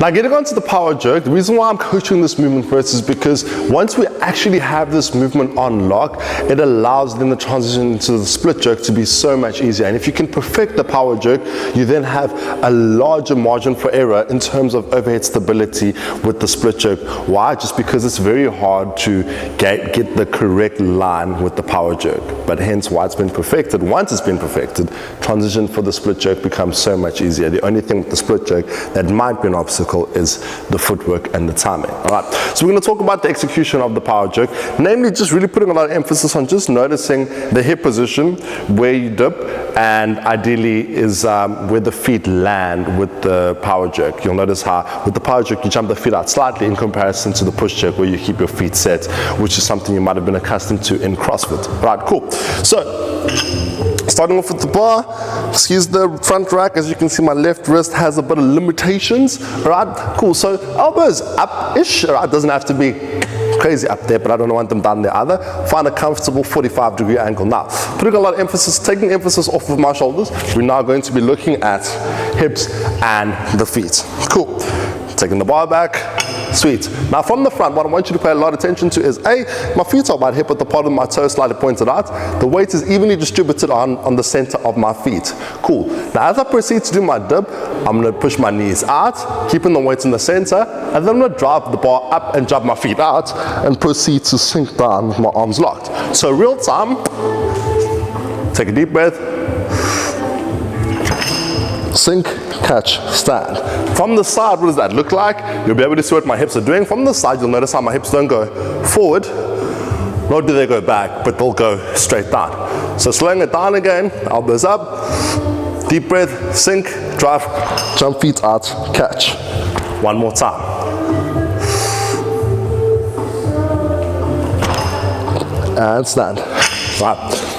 Now getting onto the power jerk, the reason why I'm coaching this movement first is because once we actually have this movement on lock, it allows then the transition into the split jerk to be so much easier. And if you can perfect the power jerk, you then have a larger margin for error in terms of overhead stability with the split jerk. Why? Just because it's very hard to get the correct line with the power jerk. But hence why it's been perfected. Once it's been perfected, transition for the split jerk becomes so much easier. The only thing with the split jerk that might be an obstacle is the footwork and the timing. All right, so we're going to talk about the execution of the power jerk, namely just really putting a lot of emphasis on just noticing the hip position, where you dip, and ideally is where the feet land with the power jerk. You'll notice how with the power jerk you jump the feet out slightly in comparison to the push jerk where you keep your feet set, which is something you might have been accustomed to in CrossFit. All right, cool. So starting off with the bar, excuse the front rack. As you can see, my left wrist has a bit of limitations. All right, cool. So elbows up-ish. All right, doesn't have to be crazy up there, but I don't want them down there either. Find a comfortable 45-degree angle. Now, putting a lot of emphasis, taking emphasis off of my shoulders, we're now going to be looking at hips and the feet. Cool. Taking the bar back. Sweet. Now from the front, what I want you to pay a lot of attention to is my feet are about hip at the bottom of my toes, slightly pointed out. The weight is evenly distributed on the center of my feet. Cool. Now as I proceed to do my dip, I'm going to push my knees out, keeping the weight in the center, and then I'm going to drive the bar up and jump my feet out and proceed to sink down with my arms locked. So real time, take a deep breath, sink, catch, stand. From the side, what does that look like? You'll be able to see what my hips are doing. From the side, you'll notice how my hips don't go forward, nor do they go back, but they'll go straight down. So slowing it down again, elbows up, deep breath, sink, drive, jump feet out, catch. One more time. And stand. Right.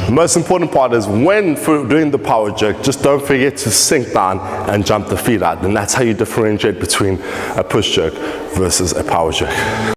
The most important part is when doing the power jerk, just don't forget to sink down and jump the feet out. And that's how you differentiate between a push jerk versus a power jerk.